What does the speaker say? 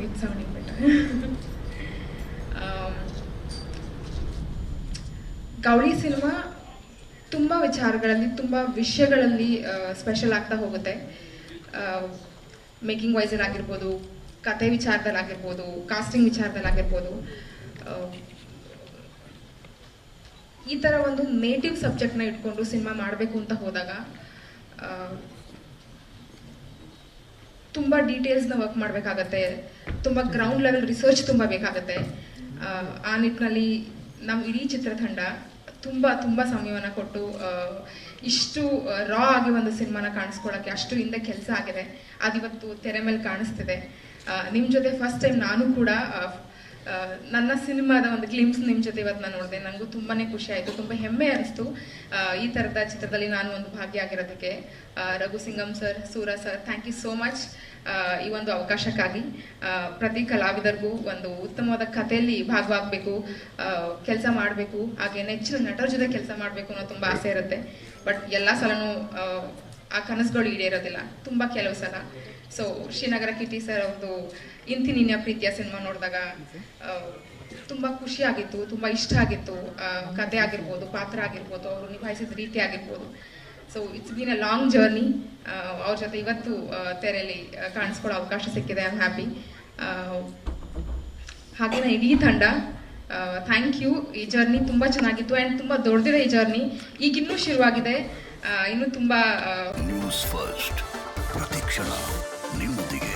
It's sounding better. Gauri cinema ತುಂಬ ವಿಚಾರಗಳಲ್ಲಿ, ತುಂಬ ವಿಷಯಗಳಲ್ಲಿ ಸ್ಪೆಷಲ್ ಆಗ್ತಾ ಹೋಗುತ್ತೆ. ಮೇಕಿಂಗ್ ವೈಸಲ್ಲಿ ಆಗಿರ್ಬೋದು, ಕತೆ ವಿಚಾರದಲ್ಲಿ ಆಗಿರ್ಬೋದು, ಕಾಸ್ಟಿಂಗ್ ವಿಚಾರದಲ್ಲಿ ಆಗಿರ್ಬೋದು. ಈ ಥರ ಒಂದು ನೇಟಿವ್ ಸಬ್ಜೆಕ್ಟ್ನ ಇಟ್ಕೊಂಡು ಸಿನಿಮಾ ಮಾಡಬೇಕು ಅಂತ ಹೋದಾಗ ತುಂಬ ಡೀಟೇಲ್ಸ್ನ ವರ್ಕ್ ಮಾಡಬೇಕಾಗತ್ತೆ, ತುಂಬ ಗ್ರೌಂಡ್ ಲೆವೆಲ್ ರಿಸರ್ಚ್ ತುಂಬ ಬೇಕಾಗತ್ತೆ. ಆ ನಿಟ್ಟಿನಲ್ಲಿ ನಮ್ಮ ಇಡೀ ಚಿತ್ರತಂಡ ತುಂಬ ತುಂಬ ಸಮಯವನ್ನು ಕೊಟ್ಟು ಇಷ್ಟು ರಾ ಆಗಿ ಒಂದು ಸಿನಿಮಾನ ಕಾಣಿಸ್ಕೊಳ್ಳೋಕ್ಕೆ ಅಷ್ಟು ಹಿಂದೆ ಕೆಲಸ ಆಗಿದೆ. ಅದಿವತ್ತು ತೆರೆ ಮೇಲೆ ಕಾಣಿಸ್ತಿದೆ. ನಿಮ್ಮ ಜೊತೆ ಫಸ್ಟ್ ಟೈಮ್ ನಾನು ಕೂಡ ನನ್ನ ಸಿನಿಮಾದ ಒಂದು ಗ್ಲಿಮ್ಸ್ ನಿಮ್ಮ ಜೊತೆ ಇವತ್ತು ನಾನು ನೋಡಿದೆ. ನನಗೂ ತುಂಬಾ ಖುಷಿ ಆಯಿತು, ತುಂಬ ಹೆಮ್ಮೆ ಅನಿಸ್ತು ಈ ಥರದ ಚಿತ್ರದಲ್ಲಿ ನಾನು ಒಂದು ಭಾಗಿಯಾಗಿರೋದಕ್ಕೆ. Raghu Singam sir, Soora sir, thank you so much ಈ ಒಂದು ಅವಕಾಶಕ್ಕಾಗಿ. ಪ್ರತಿ ಕಲಾವಿದರಿಗೂ ಒಂದು ಉತ್ತಮವಾದ ಕಥೆಯಲ್ಲಿ ಭಾಗವಾಗಬೇಕು, ಕೆಲಸ ಮಾಡಬೇಕು, ಹಾಗೆ ನೆಚ್ಚಿನ ನಟರ ಜೊತೆ ಕೆಲಸ ಮಾಡಬೇಕು ಅನ್ನೋ ತುಂಬ ಆಸೆ ಇರುತ್ತೆ. ಬಟ್ ಎಲ್ಲ ಸಲನೂ ಆ ಕನಸುಗಳು ಈಡೇರೋದಿಲ್ಲ, ತುಂಬ ಕೆಲವು ಸಲ. ಸೊ ಶ್ರೀನಗರ ಕಿಟಿ ಸರ್ ಅವ್ರದ್ದು ಇಂತಿ ನಿನ್ನ ಪ್ರೀತಿಯ ಸಿನಿಮಾ ನೋಡಿದಾಗ ತುಂಬ ಖುಷಿ ಆಗಿತ್ತು, ತುಂಬ ಇಷ್ಟ ಆಗಿತ್ತು. ಕತೆ ಆಗಿರ್ಬೋದು, ಪಾತ್ರ ಆಗಿರ್ಬೋದು, ಅವರು ನಿಭಾಯಿಸಿದ ರೀತಿ ಆಗಿರ್ಬೋದು. So it's been a long journey. ಅವ್ರ ಜೊತೆ ಇವತ್ತು ತೆರೆಯಲ್ಲಿ ಕಾಣಿಸ್ಕೊಳ್ಳೋ ಅವಕಾಶ ಸಿಕ್ಕಿದೆ. I am happy. ಹಾಗೇನ ಇಡೀ ತಂಡ ಥ್ಯಾಂಕ್ ಯು. ಈ ಜರ್ನಿ ತುಂಬ ಚೆನ್ನಾಗಿತ್ತು ಆ್ಯಂಡ್ ತುಂಬ ದೊಡ್ಡದಿದೆ ಈ ಜರ್ನಿ. ಈಗಿನ್ನೂ ಶುರುವಾಗಿದೆ, ಇನ್ನೂ ತುಂಬ. ನ್ಯೂಸ್ ಫಸ್ಟ್ ಪ್ರತಿಕ್ಷಣ ನಿಮ್ಮೊಂದಿಗೆ.